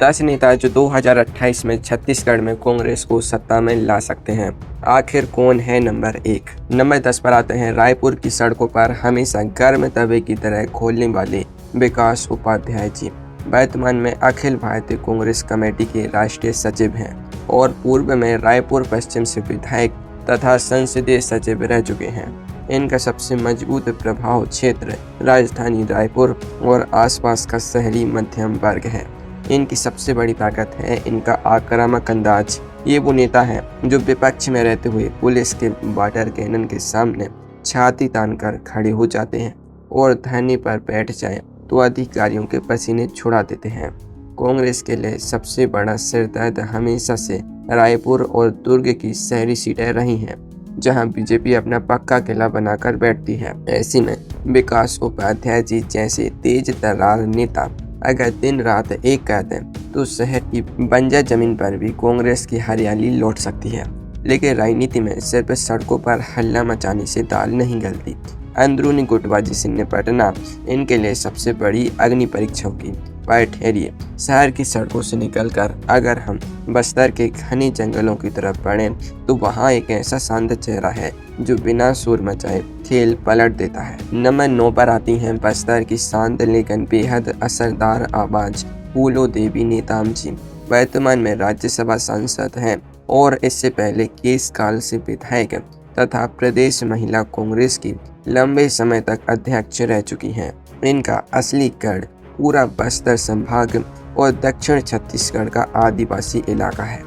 10 नेता जो 2028 में छत्तीसगढ़ में कांग्रेस को सत्ता में ला सकते हैं। आखिर कौन है नंबर 1? नंबर 10 पर आते हैं रायपुर की सड़कों पर हमेशा गर्म तवे की तरह खोलने वाले विकास उपाध्याय जी। वर्तमान में अखिल भारतीय कांग्रेस कमेटी के राष्ट्रीय सचिव हैं और पूर्व में रायपुर पश्चिम से विधायक तथा संसदीय सचिव रह चुके हैं। इनका सबसे मजबूत प्रभाव क्षेत्र राजधानी रायपुर और आसपास का शहरी मध्यम वर्ग है। इनकी सबसे बड़ी ताकत है इनका आक्रामक अंदाज। ये वो नेता हैं जो विपक्ष में रहते हुए पुलिस के वाटर कैनन के सामने छाती तानकर खड़े हो जाते हैं और धरने पर बैठ जाएं तो अधिकारियों के पसीने छुड़ा देते हैं। कांग्रेस के लिए सबसे बड़ा सिरदर्द हमेशा से रायपुर और दुर्ग की शहरी सीटें रही हैं, जहां बीजेपी अपना पक्का किला बनाकर बैठती है। ऐसे में विकास उपाध्याय जी जैसे तेज तर्रार नेता अगर दिन रात एक कर दें तो शहर की बंजर जमीन पर भी कांग्रेस की हरियाली लौट सकती है। लेकिन राजनीति में सिर्फ सड़कों पर हल्ला मचाने से दाल नहीं गलती। अंदरूनी गुटबाजी से निपटना इनके लिए सबसे बड़ी अग्नि परीक्षा होगी। पर ठहरिए, शहर की सड़कों से निकलकर अगर हम बस्तर के घने जंगलों की तरफ बढ़ें तो वहाँ एक ऐसा शांत चेहरा है जो बिना शोर मचाए खेल पलट देता है। नंबर 9 पर आती हैं बस्तर की शांत लेकिन बेहद असरदार आवाज फूलो देवी नेताम जी। वर्तमान में राज्यसभा सांसद हैं और इससे पहले केस काल से विधायक तथा प्रदेश महिला कांग्रेस की लंबे समय तक अध्यक्ष रह चुकी हैं। इनका असली गढ़ पूरा बस्तर संभाग और दक्षिण छत्तीसगढ़ का आदिवासी इलाका है।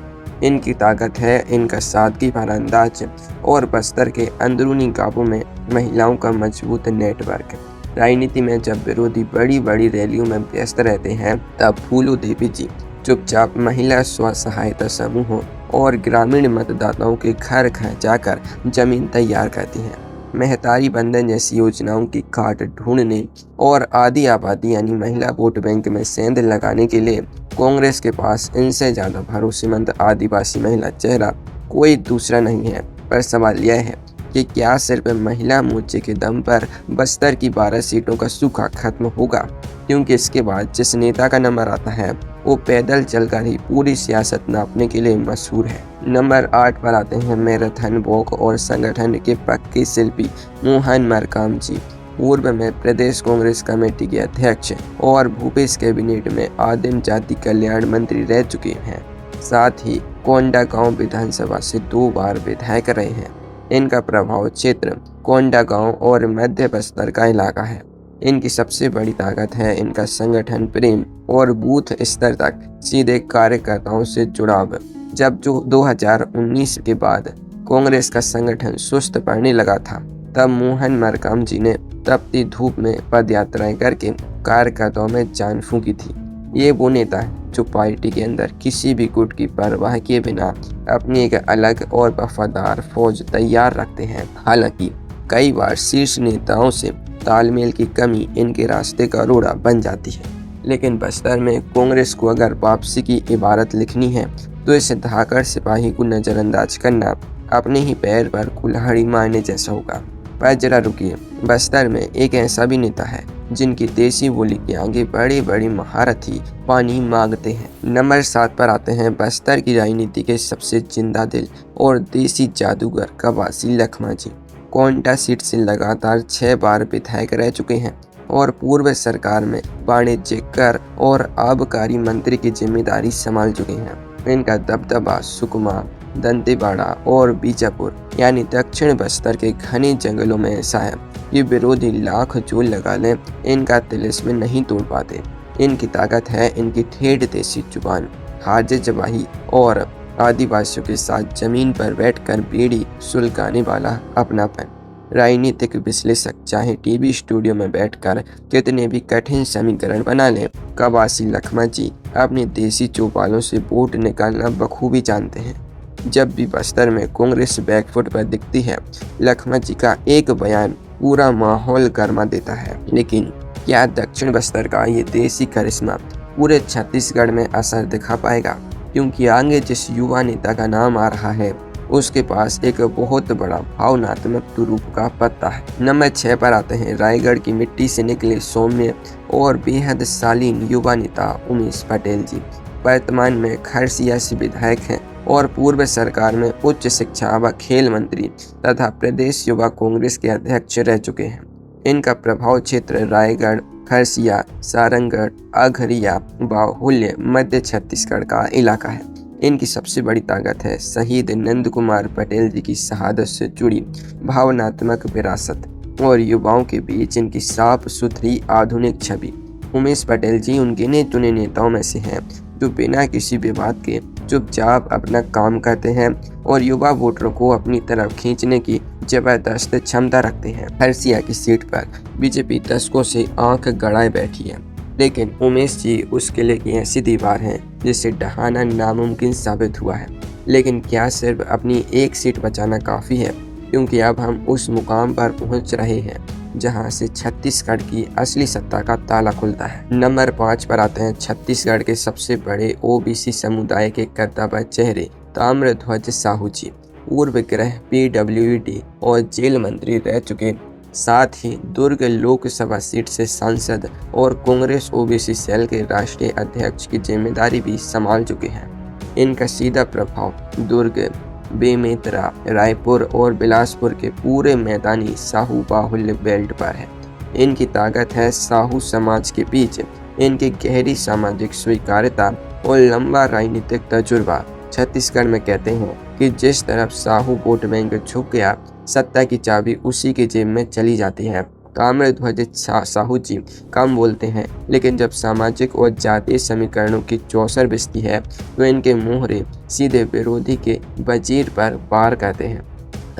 इनकी ताकत है इनका सादगी भरा अंदाज और बस्तर के अंदरूनी गांवों में महिलाओं का मजबूत नेटवर्क। राजनीति में जब विरोधी बड़ी बड़ी रैलियों में व्यस्त रहते हैं तब फूलो देवी जी चुपचाप महिला स्व सहायता समूहों और ग्रामीण मतदाताओं के घर घर जाकर जमीन तैयार करती हैं। महतारी बंधन जैसी योजनाओं की काट ढूंढने और आधी आबादी यानी महिला वोट बैंक में सेंध लगाने के लिए कांग्रेस के पास इनसे ज़्यादा भरोसेमंद आदिवासी महिला चेहरा कोई दूसरा नहीं है। पर सवाल यह है कि क्या सिर्फ महिला मोर्चे के दम पर बस्तर की 12 सीटों का सूखा खत्म होगा? क्योंकि इसके बाद जिस नेता का नंबर आता है वो पैदल चलकर ही पूरी सियासत नापने के लिए मशहूर है। नंबर 8 पर आते हैं मैराथन वॉक और संगठन के पक्के शिल्पी मोहन मरकाम जी। पूर्व में प्रदेश कांग्रेस कमेटी के अध्यक्ष और भूपेश कैबिनेट में आदिम जाति कल्याण मंत्री रह चुके हैं। साथ ही कोंडागांव विधानसभा से 2 बार विधायक रहे हैं। इनका प्रभाव क्षेत्र कोंडागांव और मध्य बस्तर का इलाका है। इनकी सबसे बड़ी ताकत है इनका संगठन प्रेम और बूथ स्तर तक सीधे कार्यकर्ताओं से जुड़ाव। जब 2019 के बाद कांग्रेस का संगठन सुस्त पड़ने लगा था तब मोहन मरकाम जी ने तपती धूप में पदयात्राएं करके कार्यकर्ताओं में जान फूंकी थी। ये वो नेता है जो पार्टी के अंदर किसी भी गुट की परवाह किए बिना अपनी एक अलग और वफादार फौज तैयार रखते हैं। हालांकि कई बार शीर्ष नेताओं से तालमेल की कमी इनके रास्ते का रोड़ा बन जाती है। लेकिन बस्तर में कांग्रेस को अगर वापसी की इबारत लिखनी है तो इस धाकड़ सिपाही को नज़रअंदाज करना अपने ही पैर पर कुल्हाड़ी मारने जैसा होगा। पर जरा रुकिए, बस्तर में एक ऐसा भी नेता है जिनकी देसी बोली के आगे बड़ी बड़ी महारथी पानी मांगते हैं। नंबर 7 पर आते हैं बस्तर की राजनीति के सबसे जिंदा दिल और देसी जादूगर कवासी लखमा जी। कोंटा सीट से लगातार 6 बार विधायक रह चुके हैं और पूर्व सरकार में वाणिज्य कर और आबकारी मंत्री की जिम्मेदारी संभाल चुके हैं। इनका दबदबा सुकमा, दंतेवाड़ा और बीजापुर यानी दक्षिण बस्तर के घने जंगलों में ऐसा है कि विरोधी लाख जोर लगा लें इनका तिलिस्म नहीं तोड़ पाते। इनकी ताकत है इनकी ठेठ देसी जुबान, हाजिर जवाही और आदिवासियों के साथ जमीन पर बैठकर बीड़ी सुलगाने वाला अपनापन। राजनीतिक विश्लेषक चाहे टीवी स्टूडियो में बैठकर कितने भी कठिन समीकरण बना लें, कवासी लखमा जी अपनी देसी चौपालों से वोट निकालना बखूबी जानते हैं। जब भी बस्तर में कांग्रेस बैकफुट पर दिखती है, लखमा जी का एक बयान पूरा माहौल गर्मा देता है। लेकिन क्या दक्षिण बस्तर का ये देसी करिश्मा पूरे छत्तीसगढ़ में असर दिखा पाएगा? क्योंकि आगे जिस युवा नेता का नाम आ रहा है उसके पास एक बहुत बड़ा भावनात्मक रूप का पत्ता है। नंबर 6 पर आते हैं रायगढ़ की मिट्टी से निकले सौम्य और बेहद शालीन युवा नेता उमेश पटेल जी। वर्तमान में खरसिया से विधायक हैं और पूर्व सरकार में उच्च शिक्षा व खेल मंत्री तथा प्रदेश युवा कांग्रेस के अध्यक्ष रह चुके हैं। इनका प्रभाव क्षेत्र रायगढ़, खरसिया, सारंगढ़, अघरिया, बाहुल्य, मध्य छत्तीसगढ़ का इलाका है। इनकी सबसे बड़ी ताकत है शहीद नंद कुमार पटेल जी की शहादत से जुड़ी भावनात्मक विरासत और युवाओं के बीच इनकी साफ सुथरी आधुनिक छवि। उमेश पटेल जी उन गिने चुने नेताओं में से हैं जो बिना किसी विवाद के चुपचाप अपना काम करते हैं और युवा वोटरों को अपनी तरफ खींचने की जबरदस्त क्षमता रखते हैं। खरसिया की सीट पर बीजेपी दशकों से आंख गड़ाए बैठी है, लेकिन उमेश जी उस किले की ऐसी दीवार हैं जिसे ढहाना नामुमकिन साबित हुआ है। लेकिन क्या सिर्फ अपनी एक सीट बचाना काफ़ी है? क्योंकि अब हम उस मुकाम पर पहुंच रहे हैं जहां से छत्तीसगढ़ की असली सत्ता का ताला खुलता है। नंबर 5 पर आते हैं छत्तीसगढ़ के सबसे बड़े ओबीसी समुदाय के कर्तव्य चेहरे ताम्रध्वज साहू जी। पूर्व गृह, पीडब्ल्यूडी और जेल मंत्री रह चुके, साथ ही दुर्ग लोकसभा सीट से सांसद और कांग्रेस ओबीसी सेल के राष्ट्रीय अध्यक्ष की जिम्मेदारी भी संभाल चुके हैं। इनका सीधा प्रभाव दुर्ग, बेमेतरा, रायपुर और बिलासपुर के पूरे मैदानी साहू बाहुल्य बेल्ट पर है। इनकी ताकत है साहू समाज के बीच इनकी गहरी सामाजिक स्वीकार्यता और लंबा राजनीतिक तजुर्बा। छत्तीसगढ़ में कहते हैं कि जिस तरफ साहू वोट बैंक झुक गया, सत्ता की चाबी उसी के जेब में चली जाती है। ताम्रध्वज साहू जी कम बोलते हैं, लेकिन जब सामाजिक और जातीय समीकरणों की चौसर बिजती है तो इनके मोहरे सीधे विरोधी के वजीर पर वार करते हैं।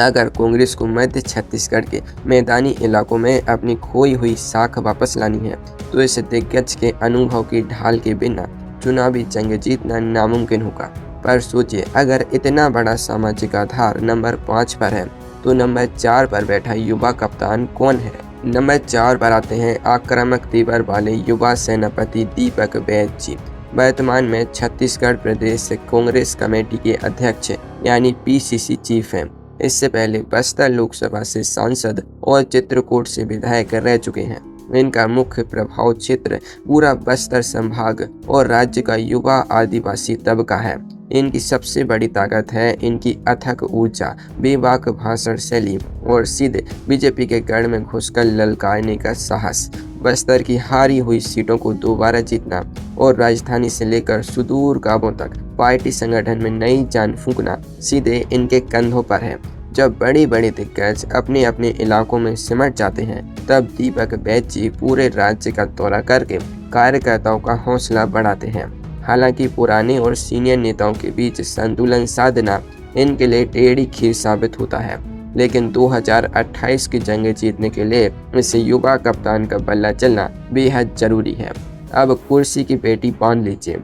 अगर कांग्रेस को मध्य छत्तीसगढ़ के मैदानी इलाकों में अपनी खोई हुई साख वापस लानी है तो इस दिग्गज के अनुभव की ढाल के बिना चुनावी जंग जीतना नामुमकिन होगा। पर सोचिए, अगर इतना बड़ा सामाजिक आधार नंबर 5 पर है तो नंबर 4 पर बैठा युवा कप्तान कौन है? नंबर 4 पर आते हैं आक्रामक तीवर वाले युवा सेनापति दीपक बैज जी। वर्तमान में छत्तीसगढ़ प्रदेश कांग्रेस कमेटी के अध्यक्ष यानी पीसीसी चीफ हैं। इससे पहले बस्तर लोकसभा से सांसद और चित्रकूट से विधायक रह चुके हैं। इनका मुख्य प्रभाव क्षेत्र पूरा बस्तर संभाग और राज्य का युवा आदिवासी तबका है। इनकी सबसे बड़ी ताकत है इनकी अथक ऊर्जा, बेबाक भाषण शैली और सीधे बीजेपी के गढ़ में घुसकर ललकारने का साहस। बस्तर की हारी हुई सीटों को दोबारा जीतना और राजधानी से लेकर सुदूर गांवों तक पार्टी संगठन में नई जान फूंकना सीधे इनके कंधों पर है। जब बड़े बड़े दिग्गज अपने अपने इलाकों में सिमट जाते हैं, तब दीपक बैज जी पूरे राज्य का दौरा करके कार्यकर्ताओं का हौसला बढ़ाते हैं। हालांकि पुराने और सीनियर नेताओं के बीच संतुलन साधना इनके लिए टेढ़ी खीर साबित होता है, लेकिन 2028 की जंग जीतने के लिए इस युवा कप्तान का बल्ला चलना बेहद जरूरी है। अब कुर्सी की पेटी बांध लीजिए,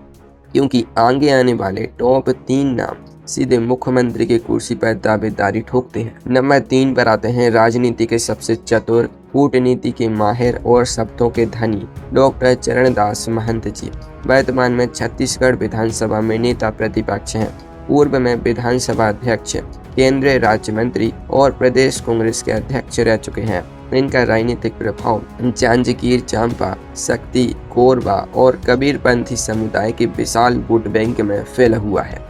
क्योंकि आगे आने वाले टॉप 3 नाम सीधे मुख्यमंत्री की कुर्सी पर दावेदारी ठोकते हैं। नंबर 3 पर आते हैं राजनीति के सबसे चतुर, कूटनीति के माहिर और शब्दों के धनी डॉक्टर चरणदास महंत जी। वर्तमान में छत्तीसगढ़ विधानसभा में नेता प्रतिपक्ष हैं। पूर्व में विधानसभा अध्यक्ष, केंद्रीय राज्य मंत्री और प्रदेश कांग्रेस के अध्यक्ष रह चुके हैं। इनका राजनीतिक प्रभाव जांजगीर चांपा, शक्ति, कोरबा और कबीरपंथी समुदाय के विशाल वोट बैंक में फैला हुआ है।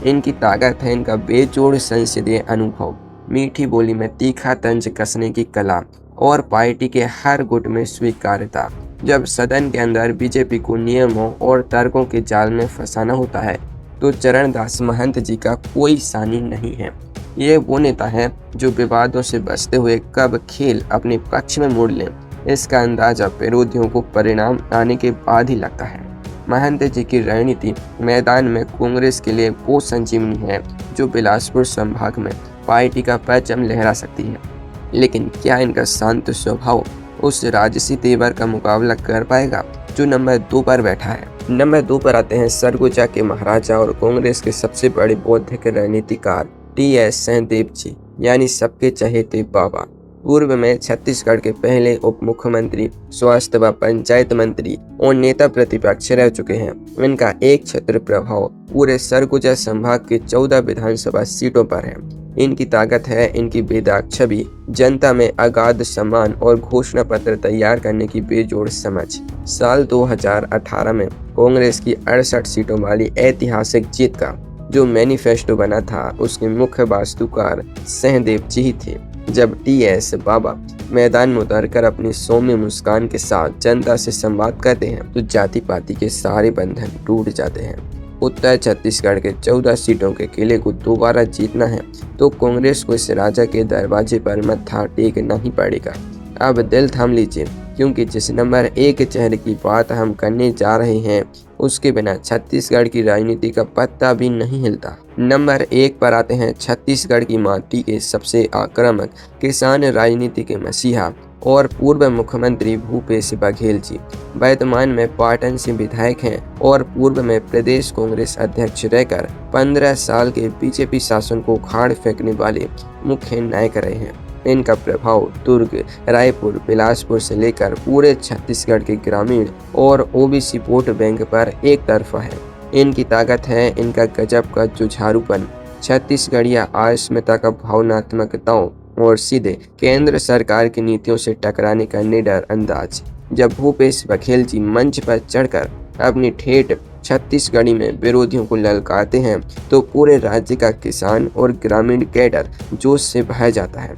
इनकी ताकत है इनका बेजोड़ संसदीय अनुभव, मीठी बोली में तीखा तंज कसने की कला और पार्टी के हर गुट में स्वीकार्यता। जब सदन के अंदर बीजेपी को नियमों और तर्कों के जाल में फंसाना होता है तो चरणदास महंत जी का कोई सानी नहीं है। ये वो नेता है जो विवादों से बचते हुए कब खेल अपने पक्ष में मोड़ लें, इसका अंदाजा विरोधियों को परिणाम आने के बाद ही लगता है। महंत जी की रणनीति मैदान में कांग्रेस के लिए वो संजीवनी है जो बिलासपुर संभाग में पार्टी का परचम लहरा सकती है। लेकिन क्या इनका शांत स्वभाव उस राजसी तेवर का मुकाबला कर पाएगा जो नंबर 2 पर बैठा है? नंबर 2 पर आते हैं सरगुजा के महाराजा और कांग्रेस के सबसे बड़े बौद्धिक रणनीतिकार टीएस सिंहदेव जी, यानी सबके चहेते बाबा। पूर्व में छत्तीसगढ़ के पहले उप मुख्यमंत्री, स्वास्थ्य व पंचायत मंत्री और नेता प्रतिपक्ष रह चुके हैं। इनका एक क्षेत्र प्रभाव पूरे सरगुजा संभाग के 14 विधानसभा सीटों पर है। इनकी ताकत है इनकी बेदाग छवि, जनता में अगाध सम्मान और घोषणा पत्र तैयार करने की बेजोड़ समझ। साल 2018 में कांग्रेस की 68 सीटों वाली ऐतिहासिक जीत का जो मैनिफेस्टो बना था, उसके मुख्य वास्तुकार सहदेव जी ही थे। जब टीएस बाबा मैदान में उतरकर अपनी सौम्य मुस्कान के साथ जनता से संवाद करते हैं तो जाति पाति के सारे बंधन टूट जाते हैं। उत्तर छत्तीसगढ़ के 14 सीटों के किले को दोबारा जीतना है तो कांग्रेस को इस राजा के दरवाजे पर मत्था टेकना ही पड़ेगा। अब दिल थाम लीजिए, क्योंकि जिस नंबर 1 चेहरे की बात हम करने जा रहे हैं उसके बिना छत्तीसगढ़ की राजनीति का पत्ता भी नहीं हिलता। नंबर 1 पर आते हैं छत्तीसगढ़ की माटी के सबसे आक्रामक किसान राजनीति के मसीहा और पूर्व मुख्यमंत्री भूपेश बघेल जी। वर्तमान में पाटन से विधायक हैं और पूर्व में प्रदेश कांग्रेस अध्यक्ष रहकर 15 साल के बीजेपी शासन को उखाड़ फेंकने वाले मुख्य नायक रहे हैं। इनका प्रभाव दुर्ग, रायपुर, बिलासपुर से लेकर पूरे छत्तीसगढ़ के ग्रामीण और ओबीसी वोट बैंक पर एक तरफा है। इनकी ताकत है इनका गजब का जुझारूपन, छत्तीसगढ़िया अस्मिता का भावनात्मकताओं और सीधे केंद्र सरकार की नीतियों से टकराने का निडर अंदाज। जब भूपेश बघेल जी मंच पर चढ़कर अपनी ठेठ छत्तीसगढ़ी में विरोधियों को ललकारते हैं तो पूरे राज्य का किसान और ग्रामीण कैडर जोश से बह जाता है।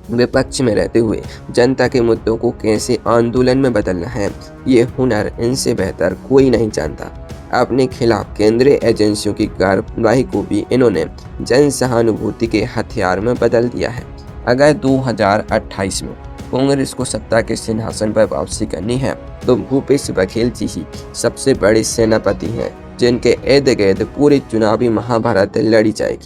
विपक्ष में रहते हुए जनता के मुद्दों को कैसे आंदोलन में बदलना है, ये हुनर इनसे बेहतर कोई नहीं जानता। अपने खिलाफ केंद्रीय एजेंसियों की कार्रवाई को भी इन्होंने जन सहानुभूति के हथियार में बदल दिया है। अगर 2028 में कांग्रेस को सत्ता के सिंहासन पर वापसी करनी है तो भूपेश बघेल जी ही सबसे बड़े सेनापति हैं, जिनके इर्द गिर्द पूरी चुनावी महाभारत लड़ी जाएगी।